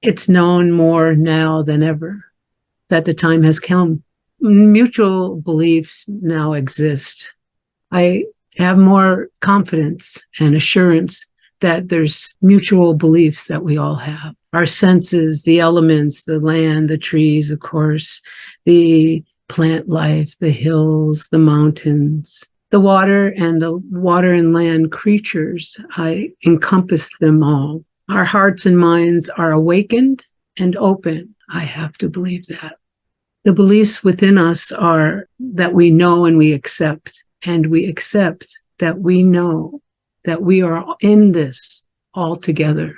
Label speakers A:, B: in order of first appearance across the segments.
A: It's known more now than ever that the time has come. Mutual beliefs now exist. I have more confidence and assurance that there's mutual beliefs that we all have. Our senses, the elements, the land, the trees, of course, the plant life, the hills, the mountains, the water and land creatures. I encompass them all. Our hearts and minds are awakened and open. I have to believe that. The beliefs within us are that we know and we accept, and we accept that we know that we are in this all together.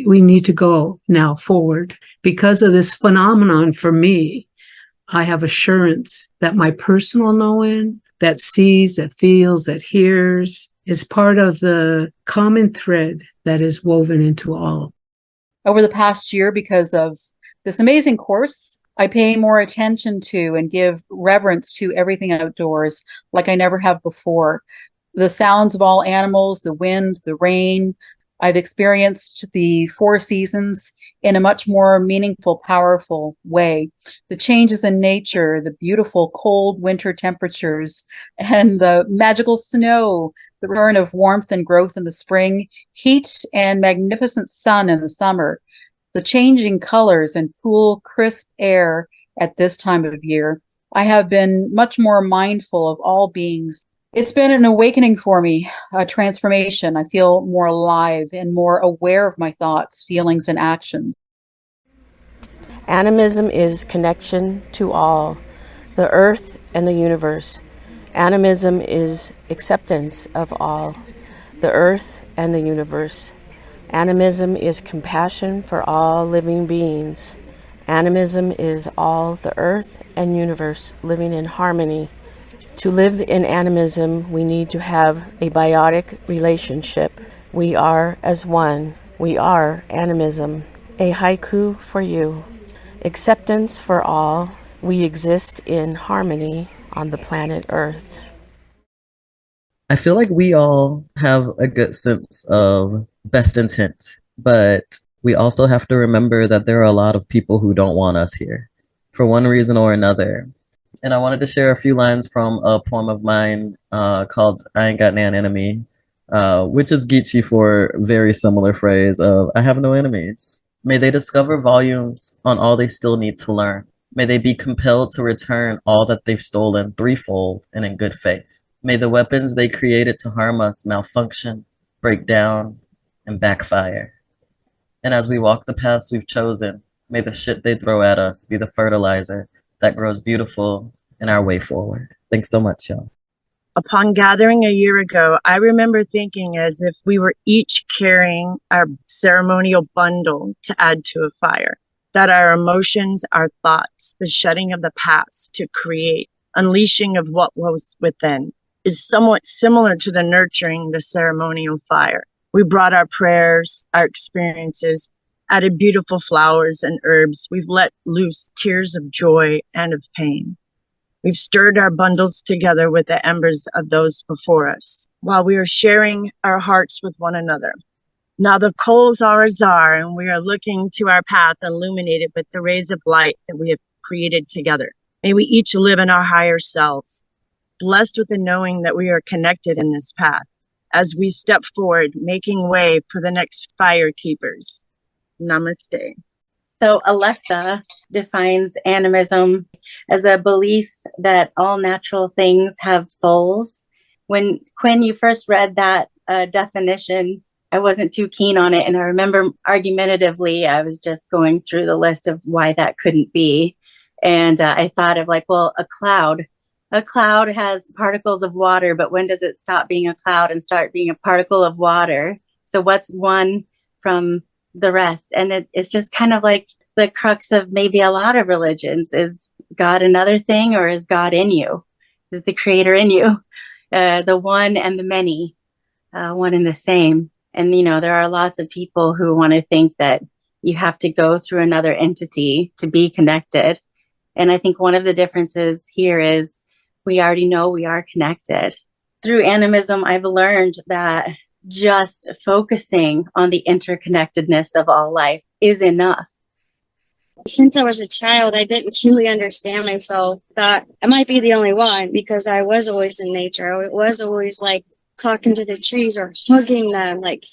A: We need to go now forward. Because of this phenomenon, for me, I have assurance that my personal knowing, that sees, that feels, that hears, is part of the common thread that is woven into all.
B: Over the past year, because of this amazing course, I pay more attention to and give reverence to everything outdoors like I never have before. The sounds of all animals, the wind, the rain. I've experienced the four seasons in a much more meaningful, powerful way. The changes in nature, the beautiful cold winter temperatures, and the magical snow, the return of warmth and growth in the spring, heat and magnificent sun in the summer, the changing colors and cool, crisp air at this time of year. I have been much more mindful of all beings. It's been an awakening for me, a transformation. I feel more alive and more aware of my thoughts, feelings, and actions.
C: Animism is connection to all, the earth and the universe. Animism is acceptance of all, the earth and the universe. Animism is compassion for all living beings. Animism is all the earth and universe living in harmony. To live in animism, we need to have a biotic relationship. We are as one. We are animism. A haiku for you. Acceptance for all. We exist in harmony on the planet Earth.
D: I feel like we all have a good sense of best intent, but we also have to remember that there are a lot of people who don't want us here for one reason or another. And I wanted to share a few lines from a poem of mine called I Ain't Got Nan Enemy, which is Geechee for a very similar phrase of I have no enemies. May they discover volumes on all they still need to learn. May they be compelled to return all that they've stolen threefold and in good faith. May the weapons they created to harm us malfunction, break down, and backfire. And as we walk the paths we've chosen, may the shit they throw at us be the fertilizer that grows beautiful in our way forward. Thanks so much, y'all.
E: Upon gathering a year ago, I remember thinking as if we were each carrying our ceremonial bundle to add to a fire, that our emotions, our thoughts, the shedding of the past to create, unleashing of what was within, is somewhat similar to the nurturing the ceremonial fire. We brought our prayers, our experiences, added beautiful flowers and herbs. We've let loose tears of joy and of pain. We've stirred our bundles together with the embers of those before us, while we are sharing our hearts with one another. Now the coals are azar, and we are looking to our path illuminated with the rays of light that we have created together. May we each live in our higher selves, blessed with the knowing that we are connected in this path, as we step forward, making way for the next fire keepers. Namaste.
F: So Alexa defines animism as a belief that all natural things have souls. When Quinn, you first read that definition, I wasn't too keen on it. And I remember argumentatively, I was just going through the list of why that couldn't be. And I thought of like, well, a cloud has particles of water, but when does it stop being a cloud and start being a particle of water? So what's one from the rest? And it's just kind of like the crux of maybe a lot of religions. Is God another thing, or is God in you? Is the creator in you? The one and the many, one and the same. And, you know, there are lots of people who want to think that you have to go through another entity to be connected. And I think one of the differences here is we already know we are connected. Through animism, I've learned that just focusing on the interconnectedness of all life is enough.
G: Since I was a child, I didn't truly understand myself. Thought I might be the only one because I was always in nature. I was always like talking to the trees or hugging them. Like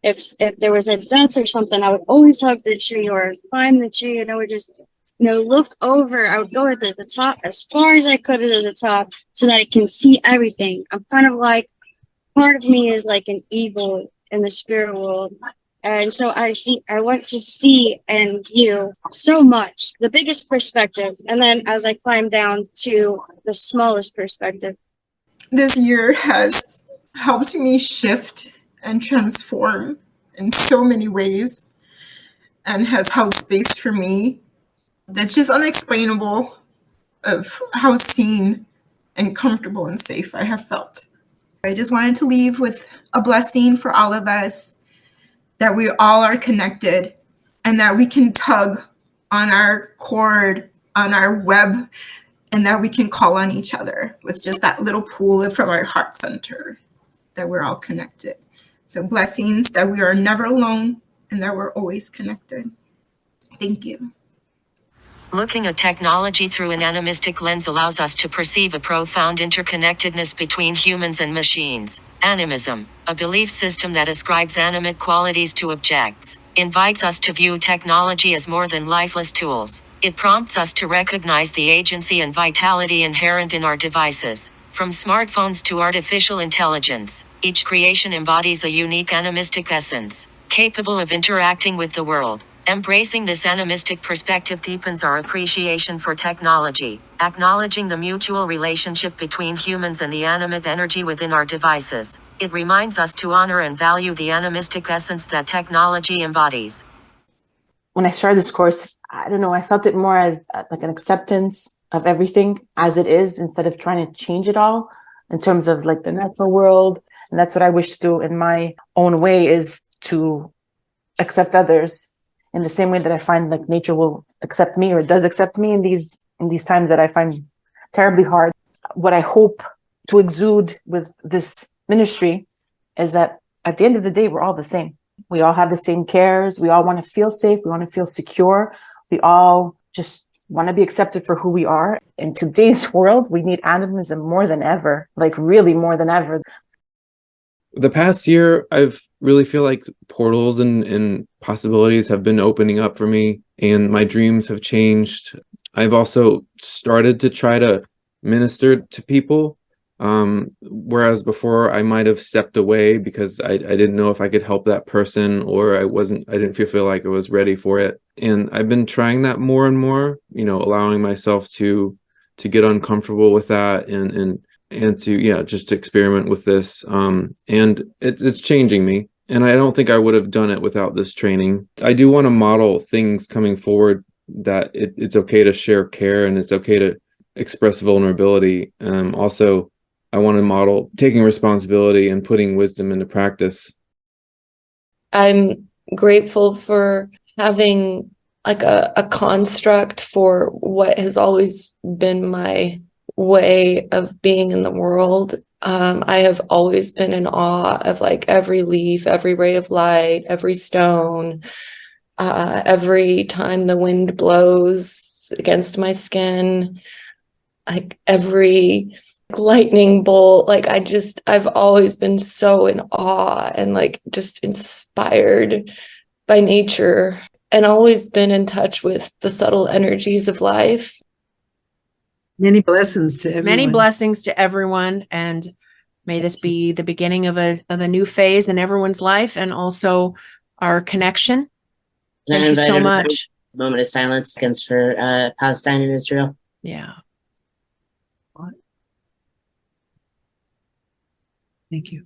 G: if there was a death or something, I would always hug the tree or climb the tree, and I would just look over. I would go to the top as far as I could to the top so that I can see everything. I'm kind of like part of me is like an eagle in the spirit world. And so I want to see and view so much, the biggest perspective. And then as I climb down to the smallest perspective.
H: This year has helped me shift and transform in so many ways and has held space for me that's just unexplainable of how seen and comfortable and safe I have felt. I just wanted to leave with a blessing for all of us, that we all are connected and that we can tug on our cord, on our web, and that we can call on each other with just that little pull from our heart center, that we're all connected. So blessings that we are never alone and that we're always connected. Thank you.
I: Looking at technology through an animistic lens allows us to perceive a profound interconnectedness between humans and machines. Animism, a belief system that ascribes animate qualities to objects, invites us to view technology as more than lifeless tools. It prompts us to recognize the agency and vitality inherent in our devices. From smartphones to artificial intelligence, each creation embodies a unique animistic essence, capable of interacting with the world. Embracing this animistic perspective deepens our appreciation for technology, acknowledging the mutual relationship between humans and the animate energy within our devices. It reminds us to honor and value the animistic essence that technology embodies.
J: When I started this course, I don't know, I felt it more as like an acceptance of everything as it is, instead of trying to change it all in terms of like the natural world. And that's what I wish to do in my own way, is to accept others in the same way that I find like nature will accept me, or does accept me in these times that I find terribly hard. What I hope to exude with this ministry is that at the end of the day, we're all the same. We all have the same cares. We all want to feel safe. We want to feel secure. We all just want to be accepted for who we are. In today's world, we need animism more than ever, like really more than ever.
K: The past year, I've really feel like portals and possibilities have been opening up for me, and my dreams have changed. I've also started to try to minister to people, whereas before I might have stepped away because I didn't know if I could help that person, or I didn't feel like I was ready for it. And I've been trying that more and more, allowing myself to get uncomfortable with that and to just experiment with this, and it's changing me, and I don't think I would have done it without this training. I do want to model things coming forward, that it's okay to share care and it's okay to express vulnerability. Also, I want to model taking responsibility and putting wisdom into practice.
L: I'm grateful for having like a construct for what has always been my way of being in the world. I have always been in awe of like every leaf, every ray of light, every stone, every time the wind blows against my skin, like every lightning bolt. Like I've always been so in awe and like just inspired by nature, and always been in touch with the subtle energies of life.
A: Many blessings to everyone.
M: Many blessings to everyone, and may this be the beginning of a new phase in everyone's life, and also our connection. Thank you so much.
N: A moment of silence for Palestine and Israel.
M: Yeah.
A: Thank you.